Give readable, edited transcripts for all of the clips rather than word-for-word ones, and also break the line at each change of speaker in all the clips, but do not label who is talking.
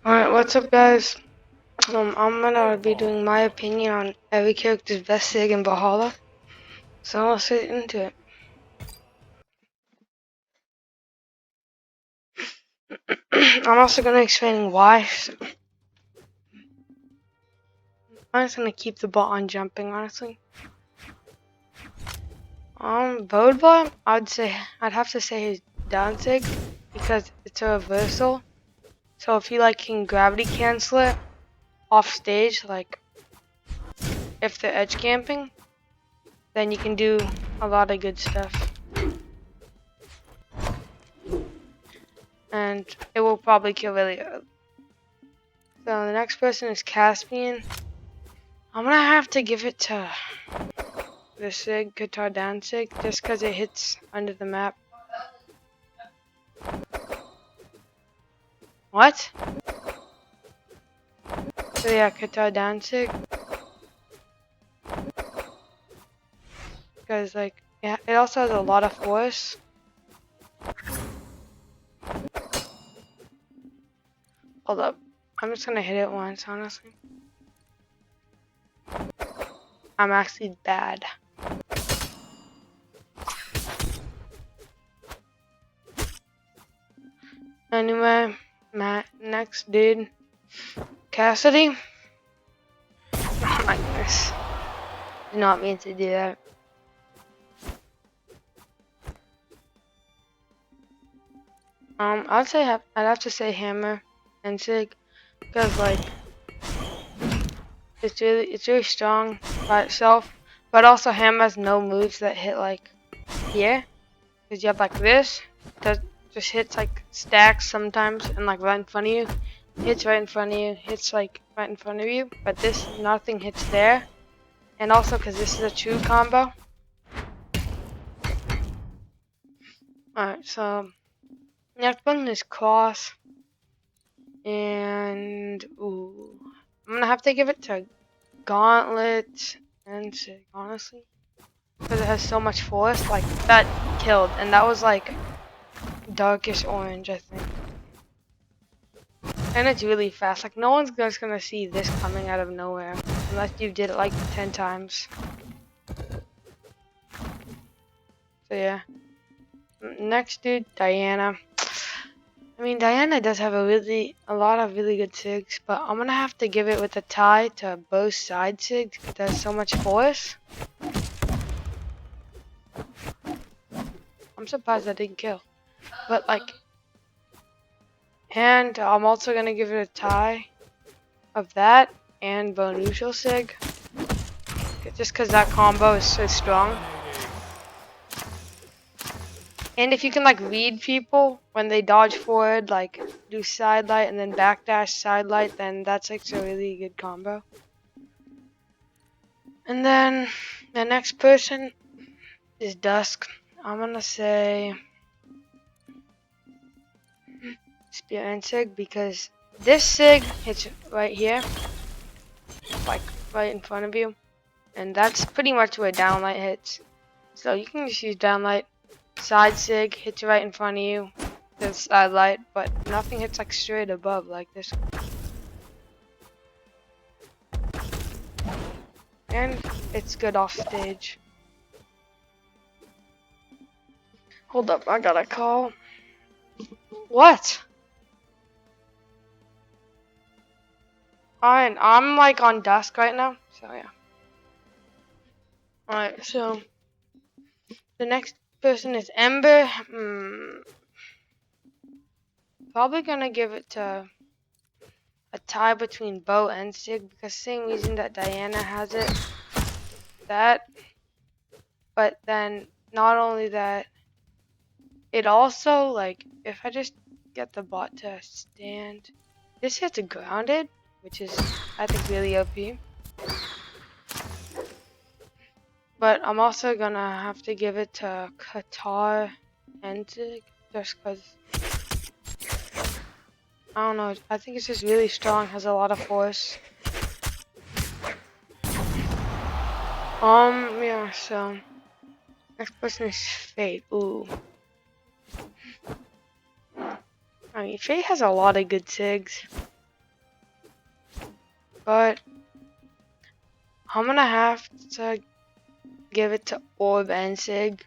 Alright, what's up guys? I'm gonna be doing my opinion on every character's best sig in beawlhala. So let's get into it. I'm also gonna explain why. I'm just gonna keep the ball on jumping, honestly. Bodebot, I'd have to say his down sig because it's a reversal. So if you can gravity cancel it off stage, like if they're edge camping, then you can do a lot of good stuff. And it will probably kill really early. So the next person is Caspian. I'm gonna have to give it to the sig, guitar down sig, just because it hits under the map. What? So yeah, guitar down sig. Because yeah, it also has a lot of force. Hold up. I'm just gonna hit it once, honestly. I'm actually bad. Anyway, next dude. Cassidy. Oh my goodness. Did not mean to do that. I'd have to say hammer and sig. Because it's really strong by itself, but also hammer has no moves that hit here, because you have this that just hits stacks sometimes and right in front of you, hits right in front of you, hits right in front of you, but this nothing hits there, and also because this is a true combo. Alright, so next one is cross, and I'm gonna have to give it to gauntlet and sig, honestly. Because it has so much force, that killed, and that was darkish orange, I think. And it's really fast. No one's just gonna see this coming out of nowhere unless you did it 10 times. So yeah. Next dude, Diana. I mean, Diana does have a lot of really good sigs, but I'm gonna have to give it with a tie to both side sigs because it has so much force. I'm surprised I didn't kill. But and I'm also gonna give it a tie of that and bow neutral sig, just because that combo is so strong. And if you can read people when they dodge forward, do side light and then backdash side light, then that's a really good combo. And then the next person is Dusk. I'm gonna say Spear and Sig because this Sig hits right here, right in front of you, and that's pretty much where downlight hits. So you can just use downlight. Side sig hits right in front of you. There's side light, but nothing hits straight above like this. And it's good off stage. Hold up, I got a call. What? Alright, I'm on dusk right now, so yeah. Alright, so the next person is Ember. Probably gonna give it to a tie between Bow and Sig because same reason that Diana has it. But then not only that, it also if I just get the bot to stand, this hits grounded, which is I think really OP. But I'm also gonna have to give it to Qatar and Zig just because I don't know. I think it's just really strong, has a lot of force. Yeah. So next person is Fate. Ooh. I mean, Fate has a lot of good sigs. but I'm gonna have to give it to Orb and Sig.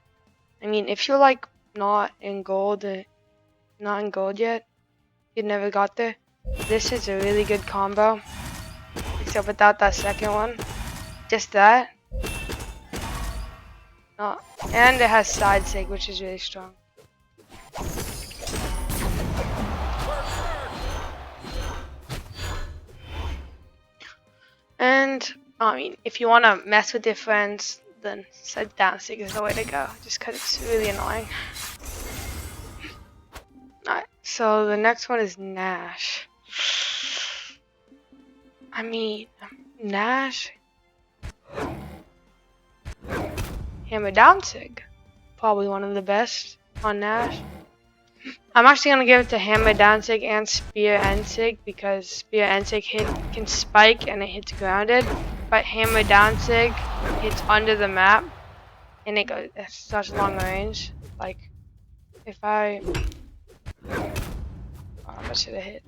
I mean, if you're like not in gold yet, you never got there. This is a really good combo, except without that second one. Just that. No, and it has side sig, which is really strong. And I mean, if you want to mess with your friends, then set down sig is the way to go, just because it's really annoying. Alright, so the next one is Nash. I mean, Nash, hammer down sig, probably one of the best on Nash. I'm actually gonna give it to hammer down sig and spear end sig, because spear end sig can spike and it hits grounded, but hammer down sig hits under the map and it goes at such long range. Like if I that should have hit.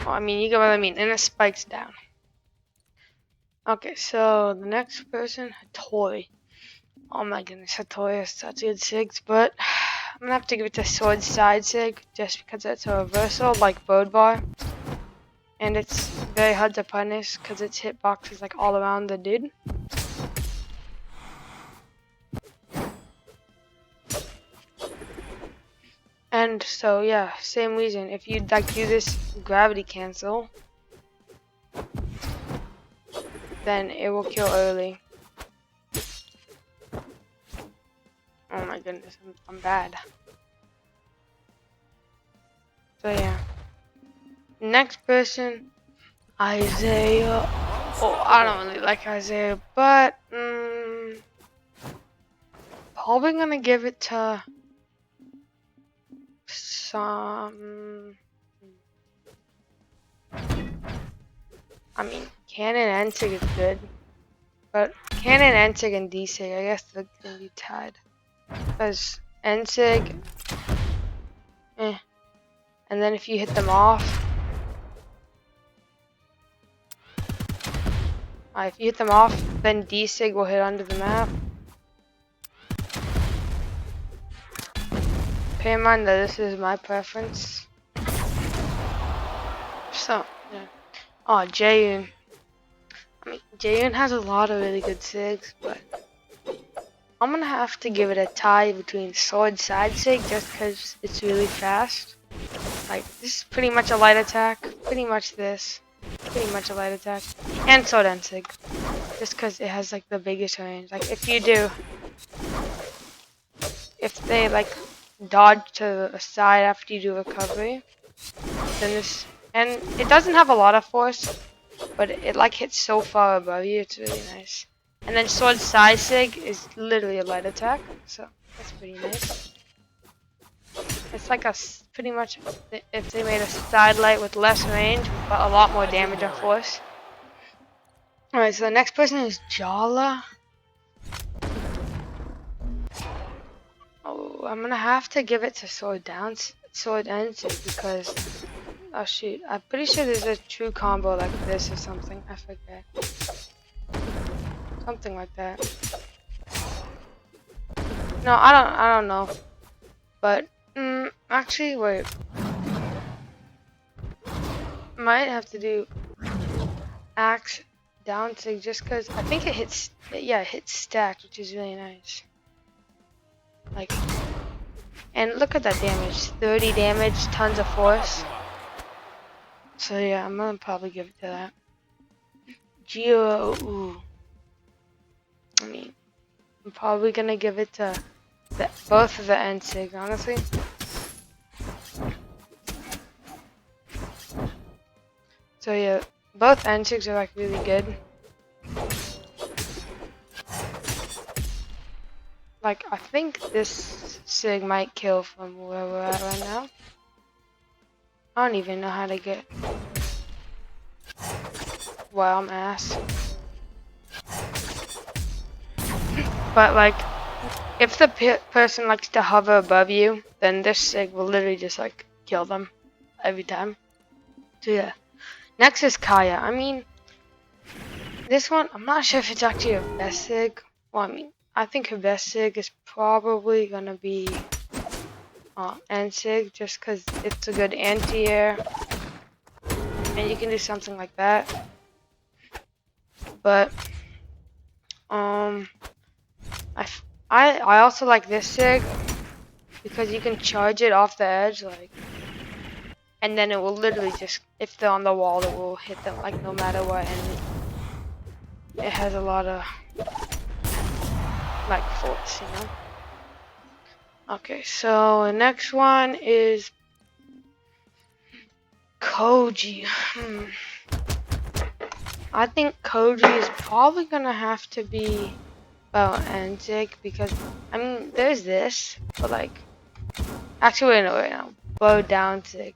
Well, I mean, you get what I mean, and it spikes down. Okay, so the next person, Hattori. Oh my goodness, Hattori has such good sigs, but I'm gonna have to give it to sword side sig just because it's a reversal like Bird Bar, and it's very hard to punish because its hitbox is like all around the dude. And so yeah, same reason. If you like do this gravity cancel, then it will kill early. Oh my goodness, I'm bad. So yeah. Next person, Isaiah. Oh, I don't really like Isaiah, but probably gonna give it to some. I mean, Cannon and Sig is good, but Cannon, Ensig, and D-Sig, I guess they're gonna be tied. Because Ensig, and then if you hit them off, if you hit them off, then D-Sig will hit under the map. Bear in mind that this is my preference. So, yeah. Oh, Jaeyoon. I mean, Jaeyoon has a lot of really good sigs, but I'm gonna have to give it a tie between sword side sig just because it's really fast. Like, this is pretty much a light attack, pretty much this, pretty much a light attack, and sword end sig, just because it has like the biggest range. Like, if they like dodge to the side after you do recovery, then this, and it doesn't have a lot of force, but it like hits so far above you, it's really nice. And then sword side sig is literally a light attack, so that's pretty nice. It's like a pretty much if they made a side light with less range but a lot more damage and force. Alright, so the next person is Jala. Oh, I'm gonna have to give it to sword end sig because, oh shoot, I'm pretty sure there's a true combo like this or something. I forget. Something like that. No, I don't know. But actually, wait. Might have to do axe down sig just because I think it hits. Yeah, it hits stacked, which is really nice. Like, and look at that damage. 30 damage, tons of force. So yeah, I'm gonna probably give it to that. Geo, ooh. I mean, I'm probably gonna give it to both of the end sig, honestly. So yeah, both end sigs are like really good. Like, I think this sig might kill from where we're at right now. I don't even know how to get. Wow, I'm ass. But like, if the person likes to hover above you, then this sig will literally just like kill them every time. So yeah. Next is Kaya. I mean, this one, I'm not sure if it's actually her best sig. Well, I mean, I think her best sig is probably gonna be end sig, just because it's a good anti-air, and you can do something like that. But I also like this sig because you can charge it off the edge, like, and then it will literally just, if they're on the wall, it will hit them like no matter what, and it has a lot of like force, you know. Okay, so the next one is Koji. I think Koji is probably gonna have to be about Enzig because I mean there's this, but like actually wait no, bow down sig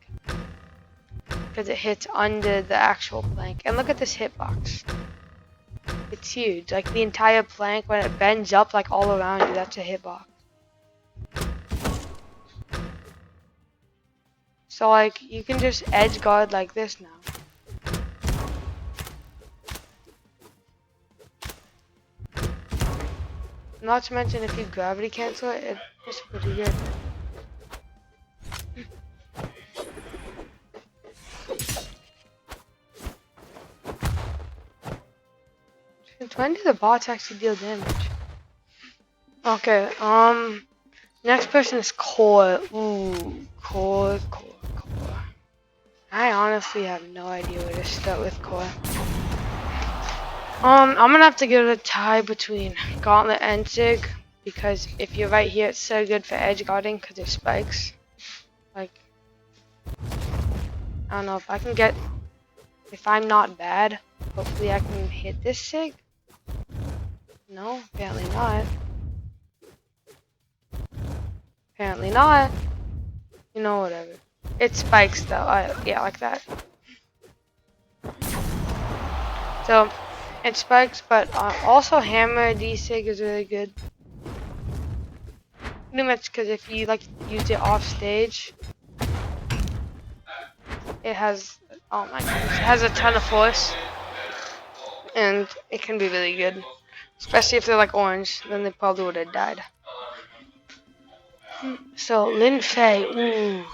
because it hits under the actual plank. And look at this hitbox. It's huge. Like the entire plank when it bends up like all around you, that's a hitbox. So like you can just edge guard like this now. Not to mention if you gravity cancel it, it's pretty good. Since when do the bots actually deal damage? Okay, next person is Core. Ooh, Core. I honestly have no idea where to start with Core. I'm gonna have to give it a tie between Gauntlet and Sig because if you're right here, it's so good for edge guarding because it spikes. Like, I don't know if I can get, if I'm not bad, hopefully I can hit this Sig. No, apparently not. Apparently not. You know, whatever. It spikes though. Yeah, like that. So, it spikes, but also hammer D-Sig is really good. Pretty much because if you like use it off stage, it has, oh my goodness, it has a ton of force. And it can be really good. Especially if they're like orange, then they probably would have died. So, Lin Fei, ooh.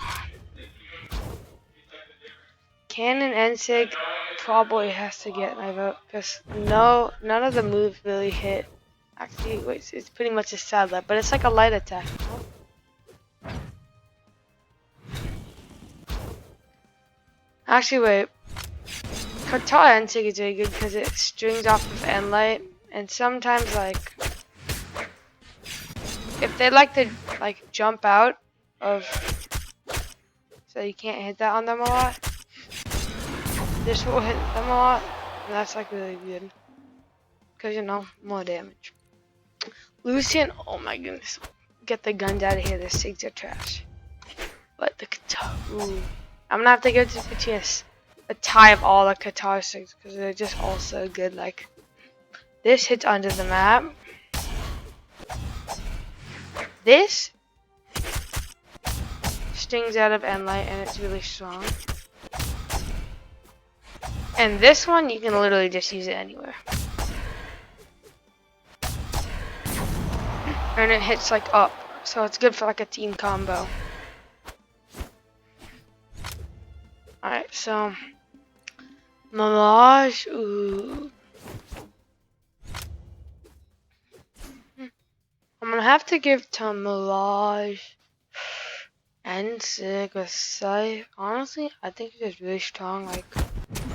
Cannon and Sig probably has to get my vote because none of the moves really hit. Actually, wait, it's pretty much a satellite, but it's like a light attack. Actually, wait. Katara and Sig is really good because it strings off of end light, and sometimes like if they like to like jump out of, so you can't hit that on them a lot. This will hit them a lot, and that's like really good. Because, you know, more damage. Lucian, oh my goodness. Get the guns out of here, the Sigs are trash. But the Qatar, ooh. I'm gonna have to give it between a tie of all the Qatar Sigs, because they're just all so good. Like, this hits under the map. This stings out of end light, and it's really strong. And this one, you can literally just use it anywhere. And it hits like up, so it's good for like a team combo. Alright, so Mirage, ooh. I'm gonna have to give to Mirage and Sig with Scythe. Honestly, I think it's really strong, like,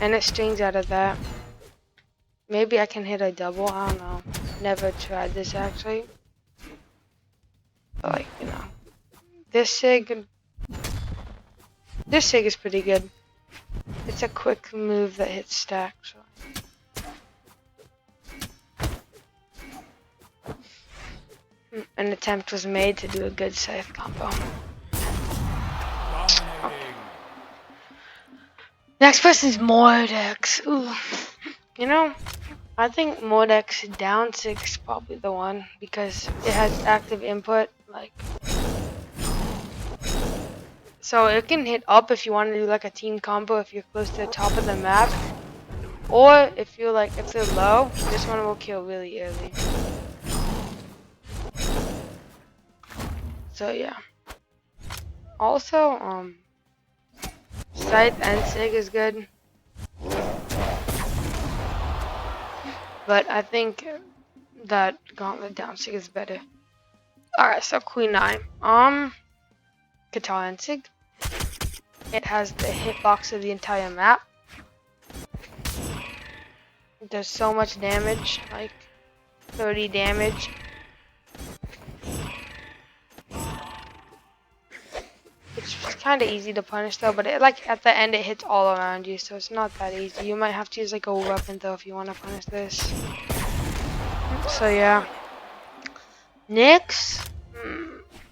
and it strings out of that. Maybe I can hit a double, I don't know. Never tried this actually. But like, you know. This Sig is pretty good. It's a quick move that hits stack, so. An attempt was made to do a good Scythe combo. Okay. Next person is Mordex. Ooh. You know, I think Mordex down 6 is probably the one because it has active input, like, So it can hit up if you want to do like a team combo if you're close to the top of the map. Or if you're like, if they're low, this one will kill really early. So yeah. Also, Scythe and Sig is good. But I think that Gauntlet down Sig is better. Alright, so Queen 9. Guitar and Sig. It has the hitbox of the entire map. It does so much damage, like 30 damage. It's kind of easy to punish though, but it, like at the end it hits all around you, so it's not that easy. You might have to use like a weapon though if you want to punish this. So yeah. Nyx,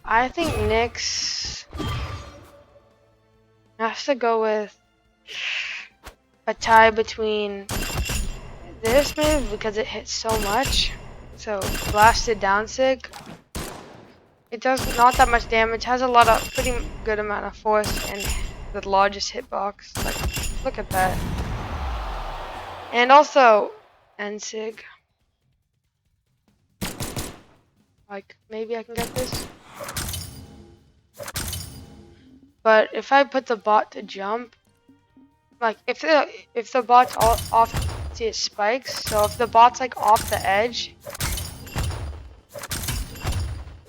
I think Nyx has to go with a tie between this move because it hits so much. So blasted down Sig. It does not that much damage, has a lot of pretty good amount of force and the largest hitbox. Like look at that. And also Sig. Like maybe I can get this. But if I put the bot to jump, like if the bot's all off, see it spikes. So if the bot's like off the edge,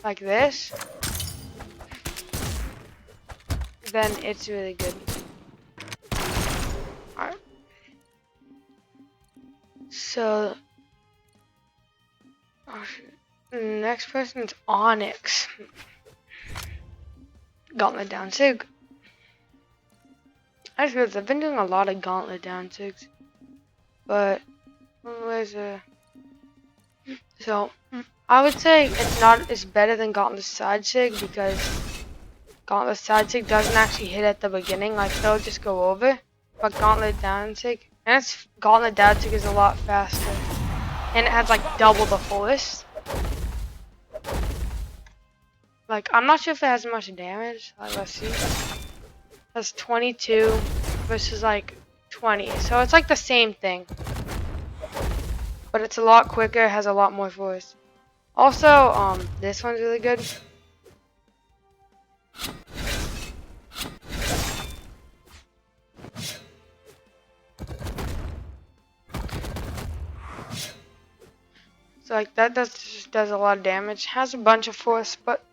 like this, then it's really good. Alright. So next person is Onyx. Gauntlet down Sig. I've been doing a lot of Gauntlet down Sigs. But where's so I would say it's better than Gauntlet side Sig because Gauntlet side Sig doesn't actually hit at the beginning, like they'll just go over. But Gauntlet down Sig, and Gauntlet down Sig is a lot faster. And it has like double the force. Like, I'm not sure if it has much damage. Like, let's see. That's 22 versus like 20. So it's like the same thing. But it's a lot quicker, has a lot more force. Also, this one's really good. So like that just does a lot of damage. Has a bunch of force, but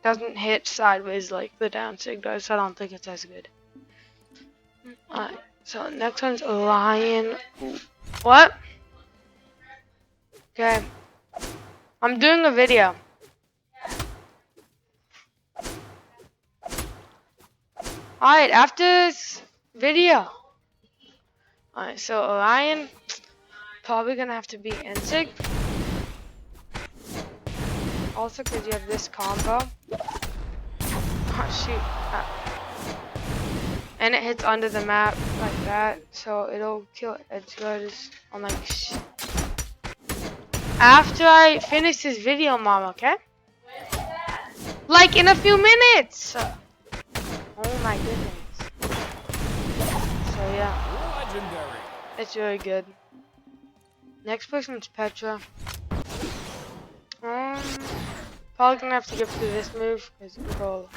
doesn't hit sideways like the down Sig does, so I don't think it's as good. Alright, so next one's Lion. What? Okay. I'm doing a video. Alright, after this video. Alright, so Orion, probably gonna have to be Ensig. Also, because you have this combo. Oh, shoot. And it hits under the map like that, so it'll kill edge guards on like. After I finish this video, Mom, okay? Like in a few minutes! Oh my goodness. So yeah. Legendary. It's really good. Next person's Petra. Probably gonna have to get through this move because you can go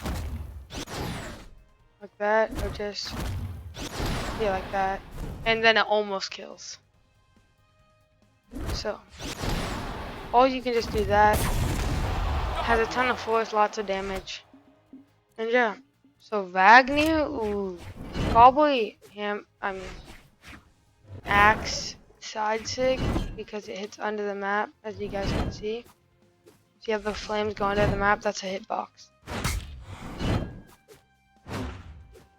like that or just like that, and then it almost kills. So, or you can just do that. Has a ton of force, lots of damage, and yeah. So Wagner, ooh, probably him. I mean, Axe side Sig because it hits under the map, as you guys can see. So you have the flames going under the map. That's a hitbox.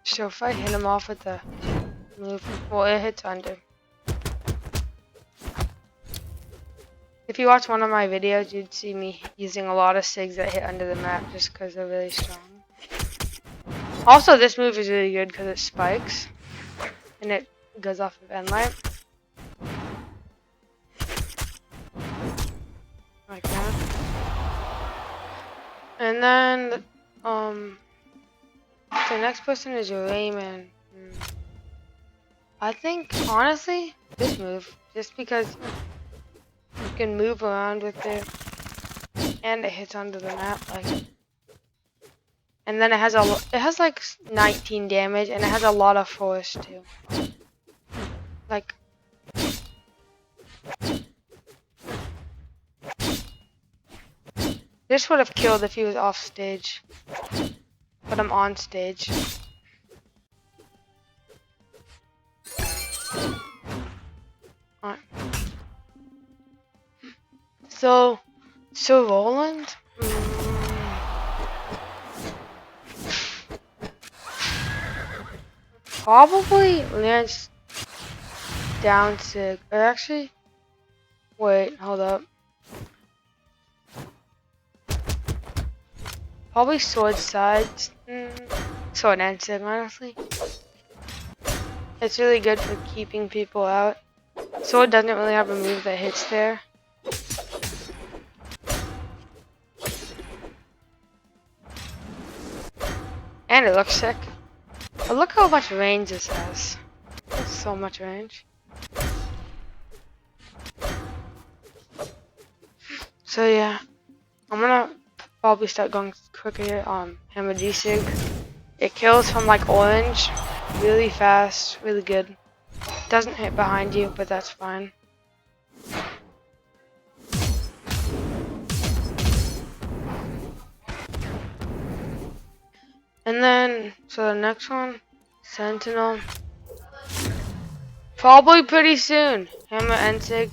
So if I hit him off with the move, well, it hits under. If you watch one of my videos, you'd see me using a lot of SIGs that hit under the map just because they're really strong. Also, this move is really good because it spikes and it goes off of end light. Like that. And then, So next person is Raymond. I think honestly this move, just because you can move around with it, and it hits under the map like. And then it has like 19 damage, and it has a lot of force too. Like, this would have killed if he was off stage, but I'm on stage. Alright. So Roland. Probably Lance down sig. Or actually, wait, hold up. Probably sword sides. Sword and sig, honestly. It's really good for keeping people out. Sword doesn't really have a move that hits there. And it looks sick. But look how much range this has. That's so much range. So yeah, I'm gonna probably start going quicker here. Hammer D-Sig. It kills from like orange, really fast, really good. Doesn't hit behind you, but that's fine. And then, so the next one, Sentinel. Probably pretty soon. Hammer and Sig,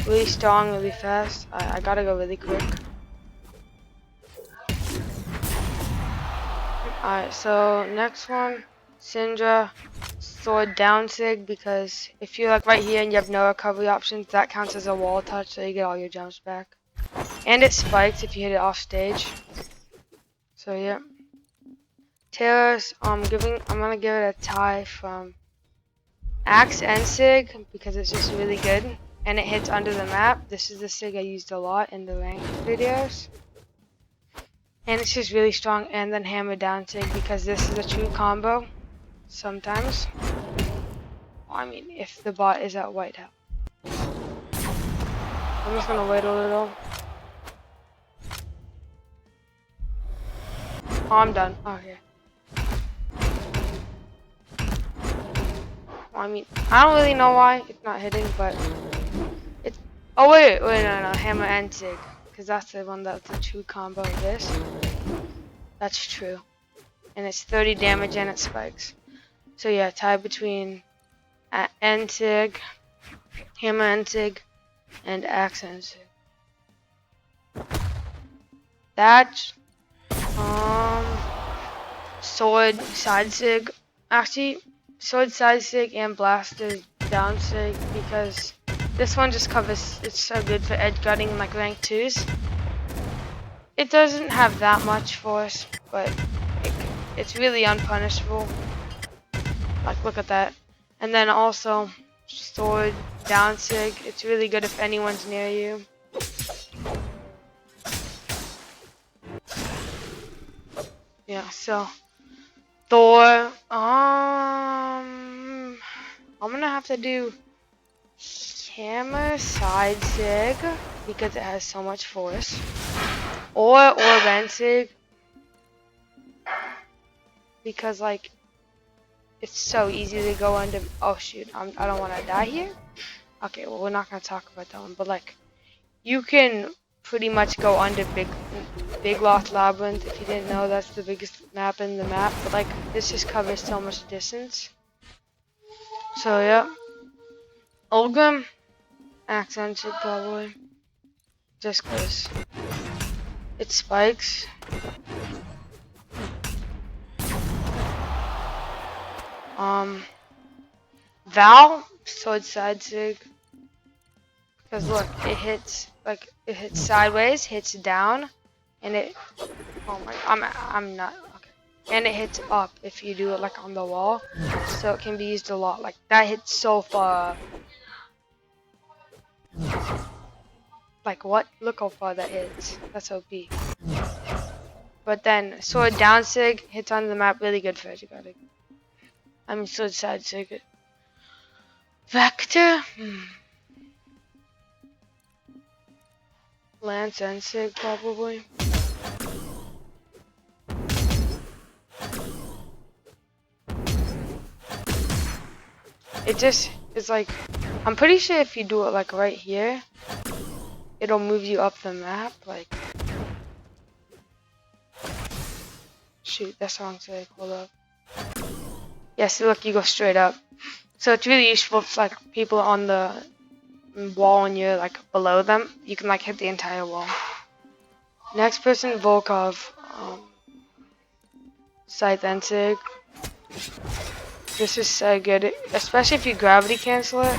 really strong, really fast. I gotta go really quick. Alright, so next one, Syndra, sword down sig, because if you're like right here and you have no recovery options, that counts as a wall touch, so you get all your jumps back. And it spikes if you hit it off stage. So yeah. Taylor's, I'm gonna give it a tie from Axe and Sig, because it's just really good. And it hits under the map. This is the Sig I used a lot in the ranked videos. And it's just really strong, and then hammer down sig, because this is a true combo sometimes. Well, I mean, if the bot is at white health. I'm just gonna wait a little. Oh, I'm done. Okay. Well, I mean, I don't really know why it's not hitting, but it's. Oh wait, no, hammer and sig, because that's the one that's a true combo of this. That's true. And it's 30 damage and it spikes. So yeah, tie between N-Sig, Hammer N-Sig, and Axe N-Sig. That, Sword Side Sig, actually, Sword Side Sig and Blaster Down Sig, because this one just covers, it's so good for edge guarding in like rank 2s. It doesn't have that much force, but it's really unpunishable. Like, look at that. And then also, sword down sig. It's really good if anyone's near you. Yeah, so Thor. I'm gonna have to do hammer side sig, because it has so much force, or orb sig, because like it's so easy to go under. Oh shoot, I don't want to die here. Okay, well we're not gonna talk about that one, but like you can pretty much go under Big Lost Labyrinth. If you didn't know, that's the biggest map in the map, but like this just covers so much distance. So yeah, Ulgrim, accent should probably, just cause it spikes. Val, sword side sig, because look, it hits sideways, hits down, and it. Oh my, I'm not okay. And it hits up if you do it like on the wall, so it can be used a lot. Like that hits so far up. Like what? Look how far that hits. That's OP. But then sword down sig hits on the map really good for educating. I mean sword side sig. Vector. Lance and sig probably. It just is like, I'm pretty sure if you do it like right here, it'll move you up the map. Like, shoot, that's wrong sig. Hold up. Yeah, see, look, you go straight up. So it's really useful for like people on the wall and you're like below them. You can like hit the entire wall. Next person, Volkov. Scythe and sig. This is so good, especially if you gravity cancel it.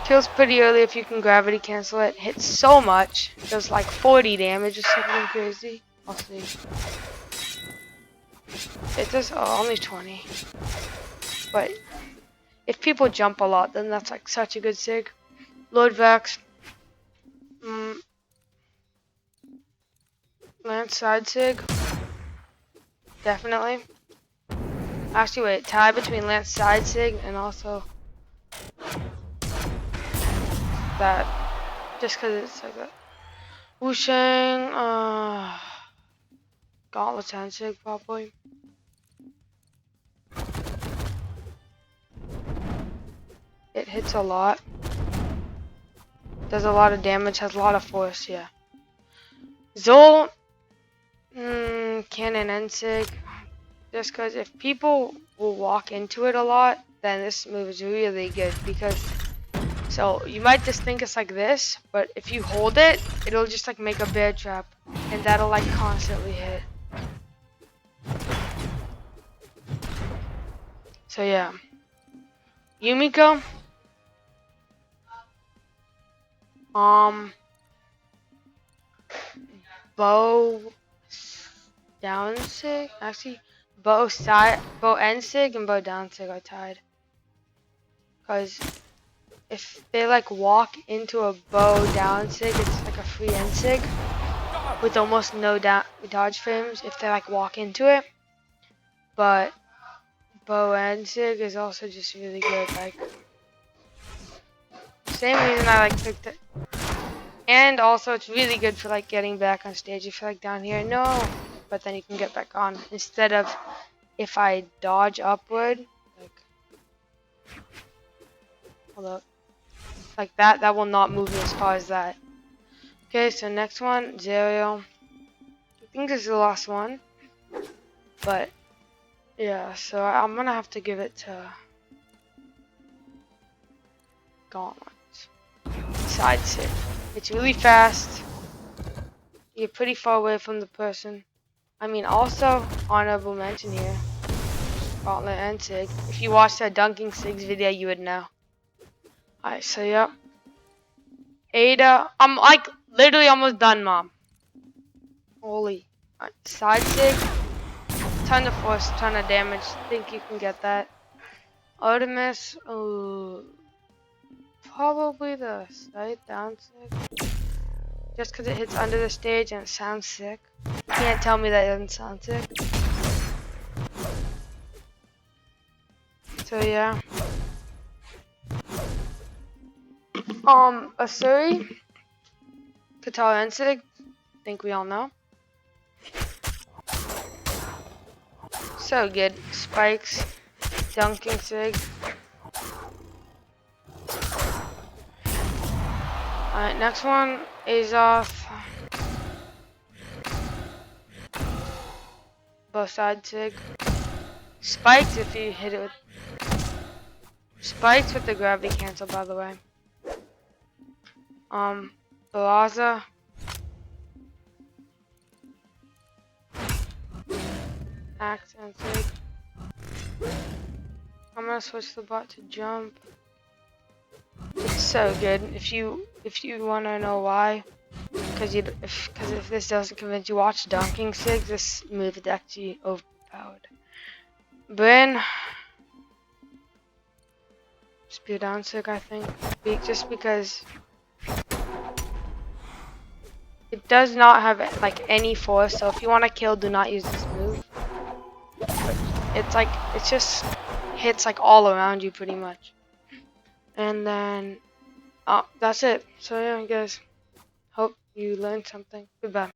Kills pretty early if you can gravity cancel it. Hits so much. Does like 40 damage or something crazy. I'll see. It does only 20. But if people jump a lot, then that's like such a good sig. Lord Vex. Lance side sig. Definitely. Actually, wait. Tie between Lance side sig and also that. Just because it's like that. Wushang. Gauntlet hand sig probably. It hits a lot. Does a lot of damage. Has a lot of force. Yeah. Zol. Cannon and sig. Just because if people will walk into it a lot, then this move is really good because, so you might just think it's like this, but if you hold it, it'll just like make a bear trap and that'll like constantly hit. So yeah. Yumiko. Bow down sig. Actually, bow and sig and bow down sig are tied. Cause if they like walk into a bow down sig, it's like a free end sig with almost no dodge frames if they like walk into it. But bow and sig is also just really good. Like same reason I like picked it. And also it's really good for like getting back on stage. If you're like down here, no, but then you can get back on instead of if I dodge upward, like hold up, like that will not move me as far as that. Okay, so next one, Zerial. I think this is the last one, but yeah, so I'm gonna have to give it to Gauntlet. Side sit. It's really fast. You're pretty far away from the person. I mean, also, honorable mention here. Gauntlet and Sig. If you watched that Dunking Sigs video, you would know. Alright, so yep. Ada. I'm like literally almost done, Mom. Holy. Alright, side Sig. Ton of force, ton of damage. Think you can get that. Artemis. Probably the side down Sig. Just because it hits under the stage and it sounds sick. You can't tell me that it doesn't sound sick. So yeah. Asuri. Katara and Sig. I think we all know. So good. Spikes. Dunking Sig. Alright, next one. Azoth. Both side Sig. Spikes if you hit it with... Spikes with the gravity cancel, by the way. Beawlhala. Axe and Sig. I'm gonna switch the bot to jump. It's so good. If you wanna know why, because if this doesn't convince you, watch Dunking Sig. This move is actually overpowered. Bryn. Spear down Sig, I think. Just because It does not have like any force, so if you want to kill, do not use this move. But it's like, it just hits like all around you pretty much. And then, that's it. So yeah, guys, hope you learned something. Goodbye.